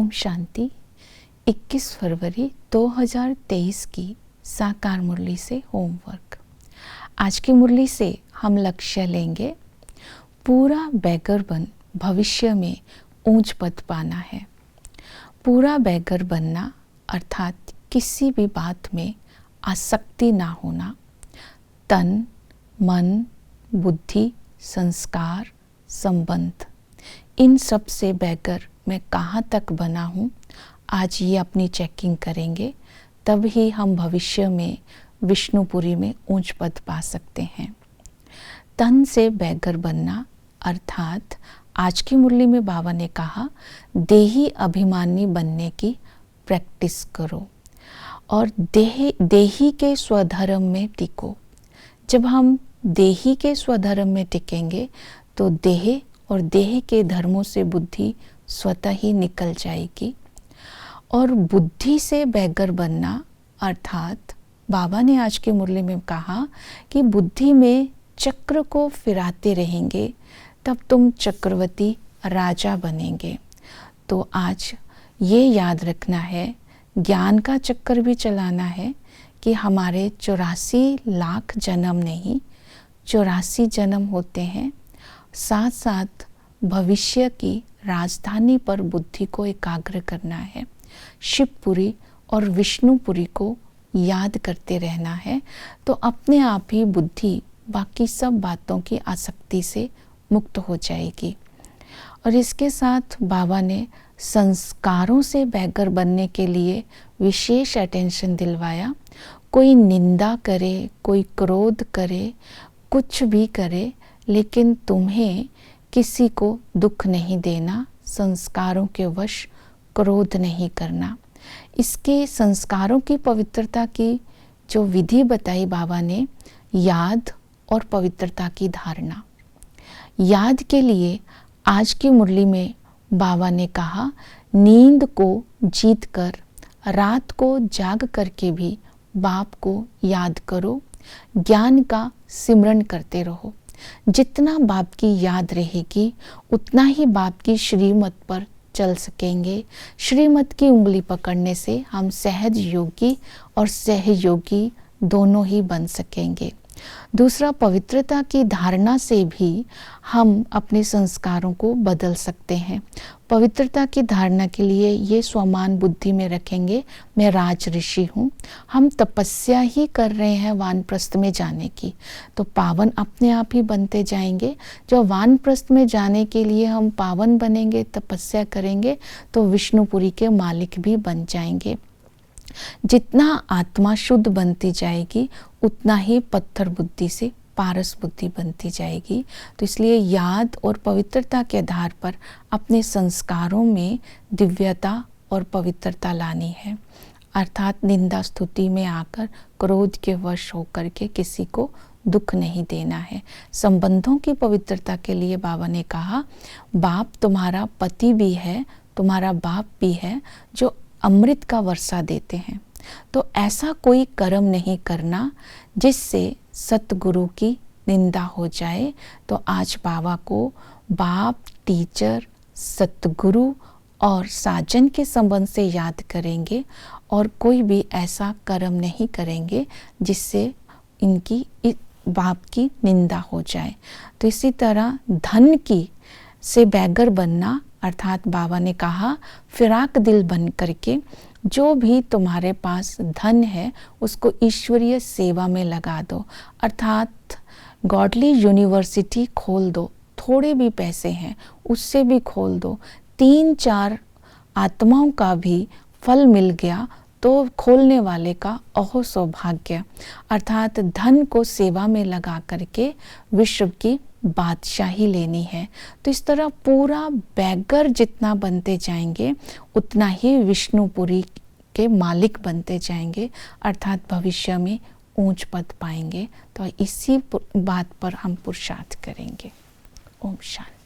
ओम शांति। 21 फरवरी 2023 की साकार मुरली से होमवर्क। आज की मुरली से हम लक्ष्य लेंगे, पूरा बैगर बन भविष्य में ऊंच पद पाना है। पूरा बैगर बनना अर्थात किसी भी बात में आसक्ति ना होना। तन, मन, बुद्धि, संस्कार, संबंध, इन सब से बैगर मैं कहाँ तक बना हूँ, आज ये अपनी चेकिंग करेंगे, तब ही हम भविष्य में विष्णुपुरी में ऊंच पद पा सकते हैं। तन से बैगर बनना अर्थात आज की मुरली में बाबा ने कहा, देही अभिमानी बनने की प्रैक्टिस करो और देही के स्वधर्म में टिको। जब हम देही के स्वधर्म में टिकेंगे तो देह और देह के धर्मों से बुद्धि स्वतः ही निकल जाएगी। और बुद्धि से बैगर बनना अर्थात बाबा ने आज की मुरली में कहा कि बुद्धि में चक्र को फिराते रहेंगे तब तुम चक्रवर्ती राजा बनेंगे। तो आज ये याद रखना है, ज्ञान का चक्कर भी चलाना है कि हमारे 84 लाख जन्म नहीं, 84 जन्म होते हैं। साथ साथ भविष्य की राजधानी पर बुद्धि को एकाग्र करना है। शिवपुरी और विष्णुपुरी को याद करते रहना है, तो अपने आप ही बुद्धि बाकी सब बातों की आसक्ति से मुक्त हो जाएगी। और इसके साथ बाबा ने संस्कारों से बैगर बनने के लिए विशेष अटेंशन दिलवाया। कोई निंदा करे, कोई क्रोध करे, कुछ भी करे, लेकिन तुम्हें किसी को दुख नहीं देना, संस्कारों के वश क्रोध नहीं करना। इसके संस्कारों की पवित्रता की जो विधि बताई बाबा ने, याद और पवित्रता की धारणा। याद के लिए आज की मुरली में बाबा ने कहा, नींद को जीत कर, रात को जाग करके भी बाप को याद करो, ज्ञान का सिमरन करते रहो। जितना बाप की याद रहेगी उतना ही बाप की श्रीमत पर चल सकेंगे। श्रीमत की उंगली पकड़ने से हम सहज योगी और सहयोगी दोनों ही बन सकेंगे। दूसरा, पवित्रता की धारणा से भी हम अपने संस्कारों को बदल सकते हैं। पवित्रता की धारणा के लिए ये स्वमान बुद्धि में रखेंगे, मैं राज ऋषि हूँ। हम तपस्या ही कर रहे हैं वानप्रस्थ में जाने की, तो पावन अपने आप ही बनते जाएंगे। जो वानप्रस्थ में जाने के लिए हम पावन बनेंगे, तपस्या करेंगे, तो विष्णुपुरी के मालिक भी बन जाएंगे। जितना आत्मा शुद्ध बनती जाएगी उतना ही पत्थर बुद्धि से पारस बुद्धि बनती जाएगी। तो इसलिए याद और पवित्रता के आधार पर अपने संस्कारों में दिव्यता और पवित्रता लानी है। अर्थात निंदा स्तुति में आकर क्रोध के वश होकर के किसी को दुख नहीं देना है। संबंधों की पवित्रता के लिए बाबा ने कहा, बाप तुम्हारा पति भी है, तुम्हारा बाप भी है जो अमृत का वर्षा देते हैं। तो ऐसा कोई कर्म नहीं करना जिससे सतगुरु की निंदा हो जाए। तो आज बाबा को बाप, टीचर, सतगुरु और साजन के संबंध से याद करेंगे और कोई भी ऐसा कर्म नहीं करेंगे जिससे इनकी बाप की निंदा हो जाए। तो इसी तरह धन की से बैगर बनना अर्थात बाबा ने कहा, फिराक दिल बन करके जो भी तुम्हारे पास धन है उसको ईश्वरीय सेवा में लगा दो। अर्थात गॉडली यूनिवर्सिटी खोल दो, थोड़े भी पैसे हैं उससे भी खोल दो। 3-4 आत्माओं का भी फल मिल गया तो खोलने वाले का अहो सौभाग्य। अर्थात धन को सेवा में लगा करके विश्व की बादशाही लेनी है। तो इस तरह पूरा बैगर जितना बनते जाएंगे उतना ही विष्णुपुरी के मालिक बनते जाएंगे, अर्थात भविष्य में ऊंच पद पाएंगे। तो इसी बात पर हम पुरुषार्थ करेंगे। ओम शांति।